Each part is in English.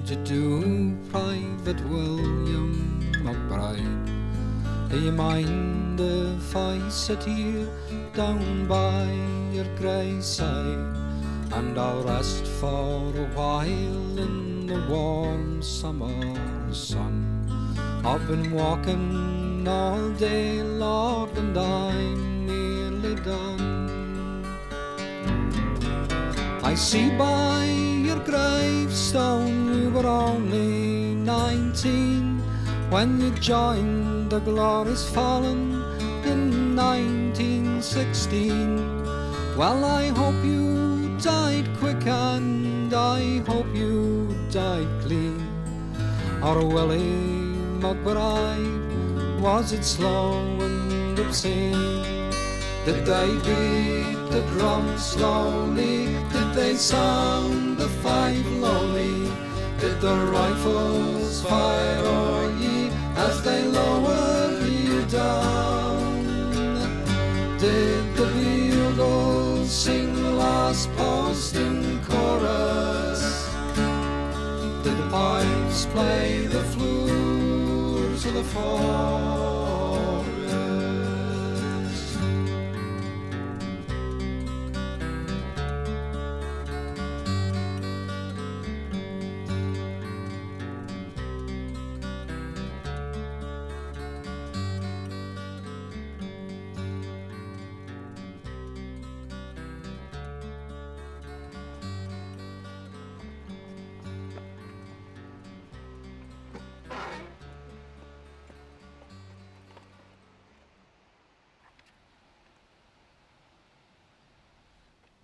do you do, Private William McBride? Do you mind if I sit here down by your grey side, and I'll rest for a while in the warm summer sun? I've been walking all day, Lord, and I'm nearly done. I see by your gravestone you were only 19 when you joined the glorious fallen in 1916. Well, I hope you died quick and I hope you died clean. Or Willie McBride, was it slow and obscene? Did they beat the drum slowly? Did they sound the fife lowly? Did the rifles fire o'er ye as they lowered you down? Did the bugles sing the last post in chorus? Did the pipes play the flutes of the forest?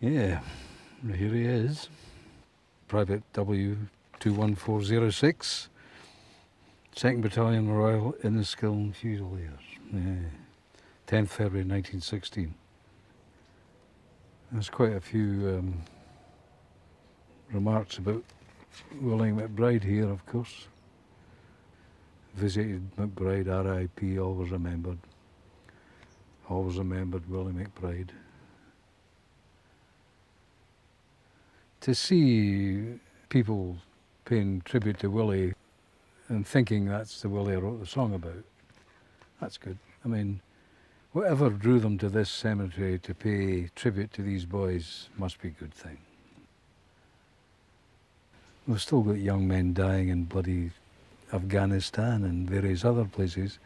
Yeah, here he is. Private W21406, 2nd Battalion Royal Inniskilling Fusiliers. Yeah. 10th February 1916. There's quite a few remarks about Willie McBride here, of course. Visited McBride, R.I.P., always remembered. Always remembered Willie McBride. To see people paying tribute to Willie and thinking that's the Willie I wrote the song about, that's good. I mean, whatever drew them to this cemetery to pay tribute to these boys must be a good thing. We've still got young men dying in bloody Afghanistan and various other places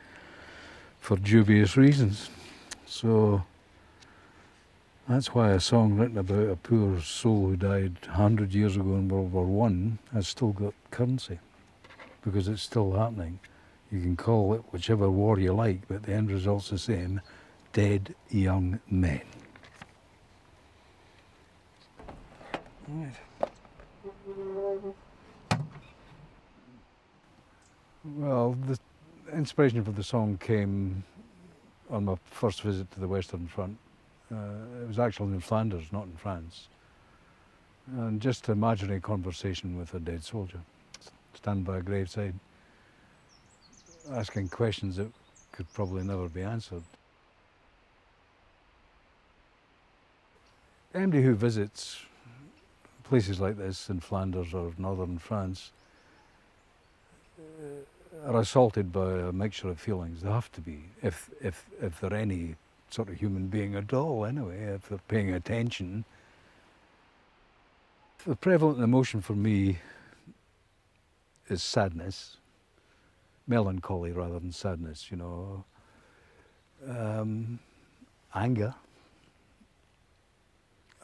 for dubious reasons. So that's why a song written about a poor soul who died 100 years ago in World War I has still got currency, because it's still happening. You can call it whichever war you like, but the end result's the same: dead young men. Right. Well, the inspiration for the song came on my first visit to the Western Front. It was actually in Flanders, not in France. And just imagine a conversation with a dead soldier, stand by a graveside, asking questions that could probably never be answered. Anybody who visits places like this in Flanders or northern France are assaulted by a mixture of feelings. They have to be, if they're any sort of human being at all anyway, if they're paying attention. The prevalent emotion for me is sadness, melancholy rather than sadness, you know. Anger.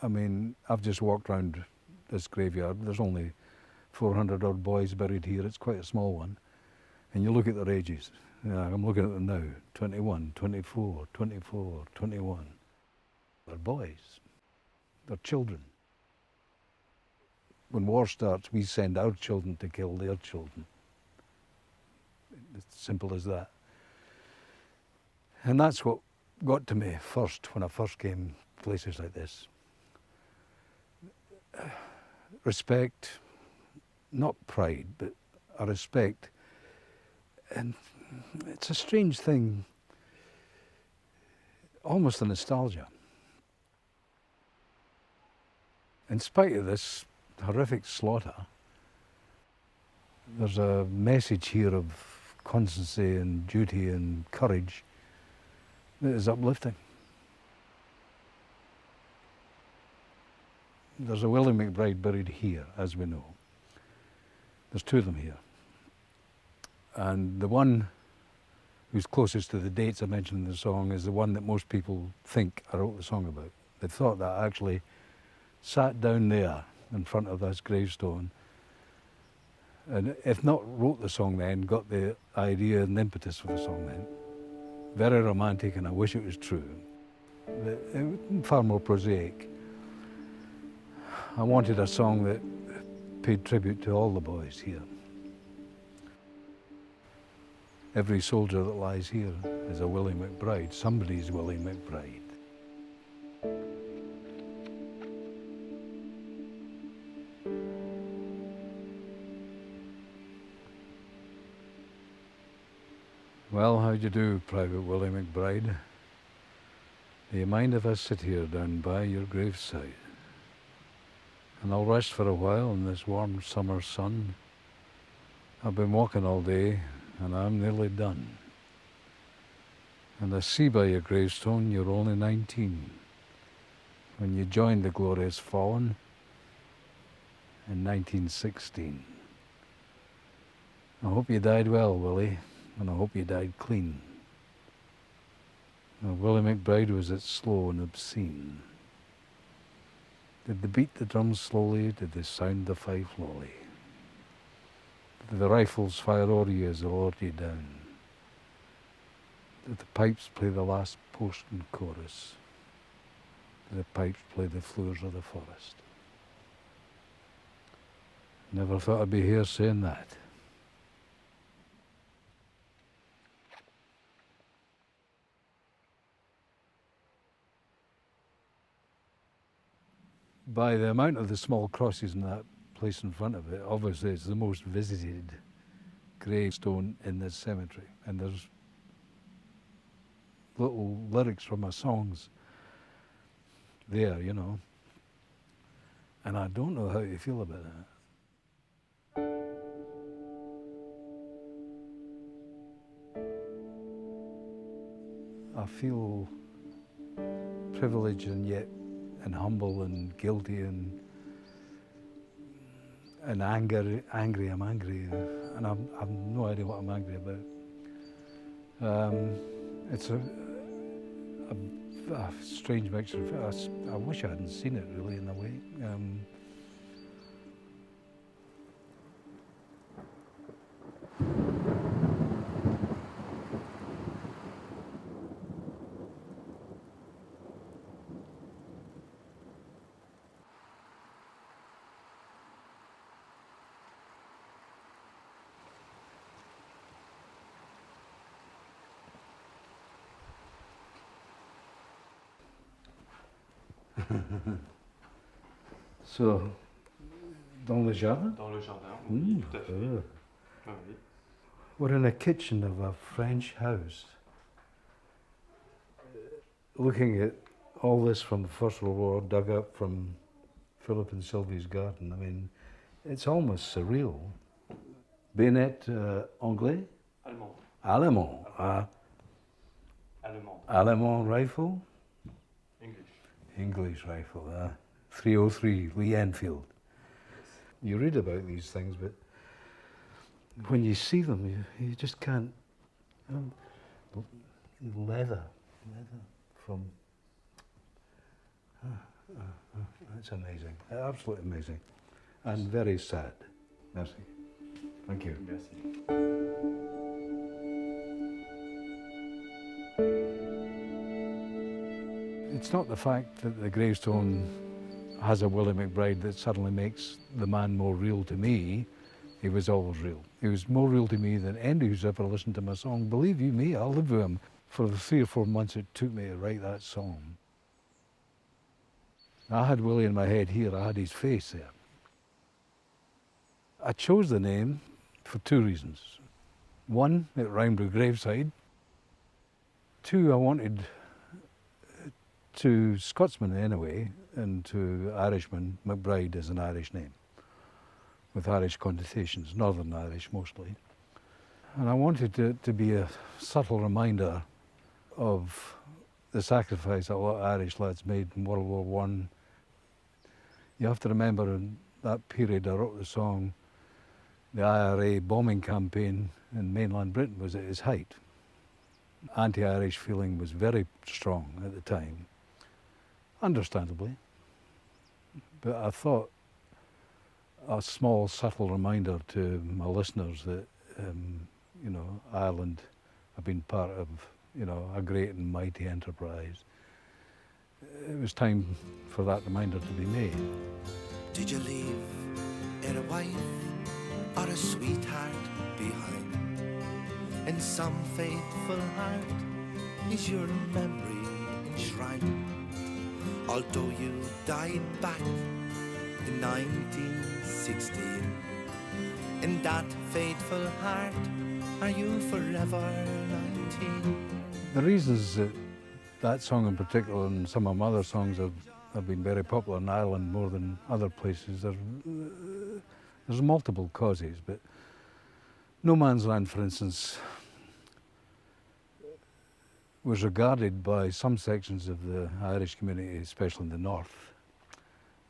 I mean, I've just walked around this graveyard. There's only 400 odd boys buried here. It's quite a small one. And you look at their ages. Yeah, I'm looking at them now, 21, 24, 24, 21. They're boys. They're children. When war starts, we send our children to kill their children. It's simple as that. And that's what got to me first when I first came to places like this. Respect, not pride, but a respect. And it's a strange thing, almost a nostalgia. In spite of this horrific slaughter, There's a message here of constancy and duty and courage that is uplifting. There's a Willie McBride buried here, as we know. There's two of them here. And the one who's closest to the dates I mentioned in the song is the one that most people think I wrote the song about. They thought that I actually sat down there in front of this gravestone and, if not wrote the song then, got the idea and the impetus for the song then. Very romantic, and I wish it was true. But it was far more prosaic. I wanted a song that paid tribute to all the boys here. Every soldier that lies here is a Willie McBride, somebody's Willie McBride. Well, how do you do, Private Willie McBride? Do you mind if I sit here down by your graveside? And I'll rest for a while in this warm summer sun. I've been walking all day and I'm nearly done. And I see by your gravestone you're only 19 when you joined the glorious fallen in 1916. I hope you died well, Willie, and I hope you died clean. Now, Willie McBride, was it slow and obscene? Did they beat the drums slowly? Did they sound the fife lowly? Did the rifles fire o'er you as they lowered you down? Did the pipes play the last post and chorus? Did the pipes play the floors of the forest? Never thought I'd be here saying that. By the amount of the small crosses in that place in front of it, obviously it's the most visited gravestone in this cemetery. And there's little lyrics from my songs there, you know. And I don't know how you feel about that. I feel privileged and yet humble and guilty and angry. I'm angry, and I've no idea what I'm angry about. It's a strange mixture. I wish I hadn't seen it really in a way. So, dans le jardin? Dans le jardin, oui, tout à fait. Oui. We're in a kitchen of a French house, looking at all this from the First World War, dug up from Philip and Sylvie's garden. I mean, it's almost surreal. Bayonet anglais? Allemand. Allemand. Allemand. Allemand rifle? English. English rifle. 303, Lee Enfield. You read about these things, but when you see them, you just can't. Leather from. That's amazing. Absolutely amazing. And very sad. Merci. Thank you. Merci. It's not the fact that the gravestone has a Willie McBride that suddenly makes the man more real to me. He was always real. He was more real to me than anybody who's ever listened to my song. Believe you me, I lived with him for the 3 or 4 months it took me to write that song. I had Willie in my head here, I had his face there. I chose the name for 2 reasons. 1, it rhymed with graveside. 2, I wanted to Scotsmen anyway, and to Irishmen, McBride is an Irish name. with Irish connotations, Northern Irish mostly. And I wanted it to be a subtle reminder of the sacrifice that a lot of Irish lads made in World War One. You have to remember in that period I wrote the song, the IRA bombing campaign in mainland Britain was at its height. Anti-Irish feeling was very strong at the time, understandably. But I thought a small, subtle reminder to my listeners that, Ireland have been part of, a great and mighty enterprise. It was time for that reminder to be made. Did you leave a wife or a sweetheart behind? In some faithful heart is your memory enshrined. Although you died back in 1916, in that faithful heart are you forever 19? The reasons that song in particular and some of my other songs have been very popular in Ireland more than other places, there's multiple causes, but No Man's Land, for instance, was regarded by some sections of the Irish community, especially in the north,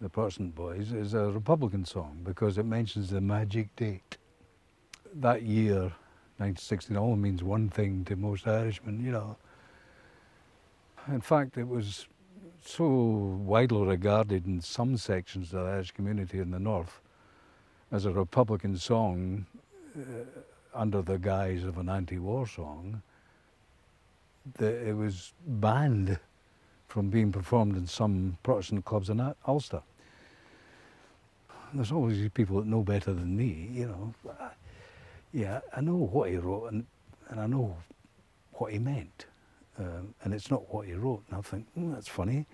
the Protestant boys, as a Republican song because it mentions the magic date. That year, 1916, only means one thing to most Irishmen, In fact, it was so widely regarded in some sections of the Irish community in the north as a Republican song under the guise of an anti-war song that it was banned from being performed in some Protestant clubs in Ulster. There's always these people that know better than me, Yeah, I know what he wrote and I know what he meant. And it's not what he wrote. And I think, that's funny.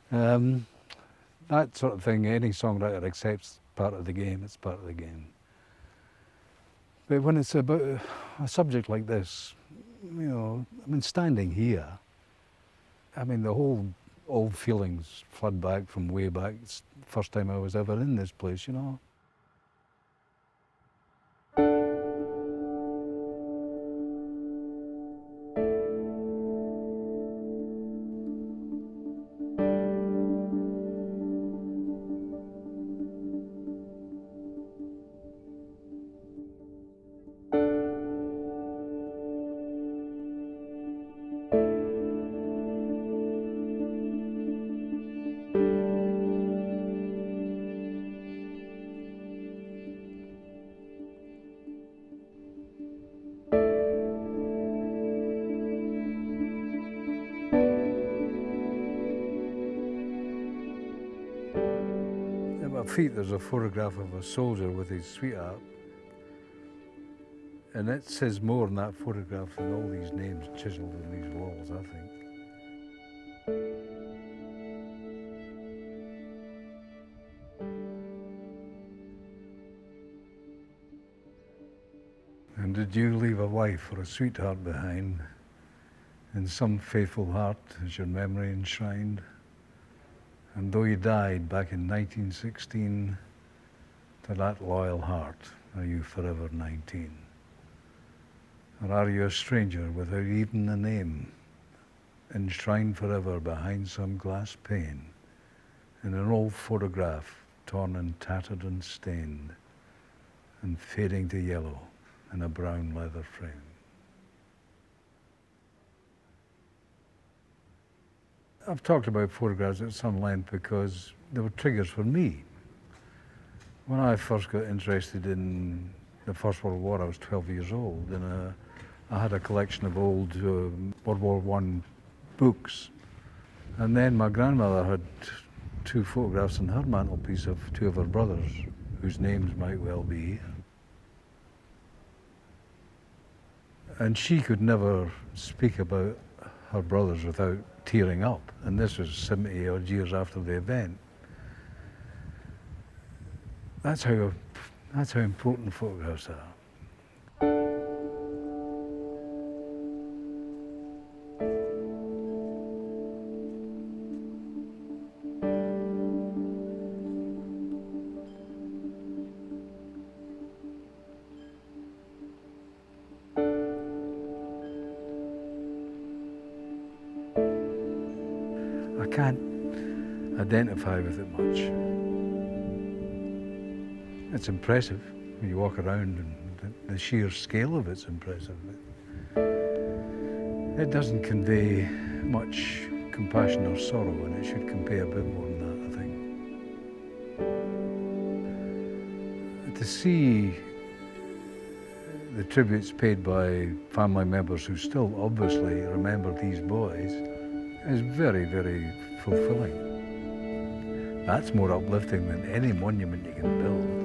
That sort of thing, any songwriter accepts part of the game, it's part of the game. But when it's about a subject like this, standing here, the whole old feelings flood back from way back. It's the first time I was ever in this place, At my feet there's a photograph of a soldier with his sweetheart, and it says more in that photograph than all these names chiseled on these walls, I think. And did you leave a wife or a sweetheart behind? In some faithful heart is your memory enshrined? And though you died back in 1916, to that loyal heart are you forever 19? Or are you a stranger without even a name, enshrined forever behind some glass pane, in an old photograph torn and tattered and stained, and fading to yellow in a brown leather frame? I've talked about photographs at some length because they were triggers for me. When I first got interested in the First World War, I was 12 years old, and I had a collection of old World War I books. And then my grandmother had two photographs on her mantelpiece of two of her brothers, whose names might well be here. And she could never speak about her brothers without tearing up, and this was 70 odd years after the event. That's how important photographs are. can't identify with it much. It's impressive when you walk around, and the sheer scale of it's impressive. It doesn't convey much compassion or sorrow, and it should convey a bit more than that, I think. To see the tributes paid by family members who still obviously remember these boys is very, very fulfilling. That's more uplifting than any monument you can build.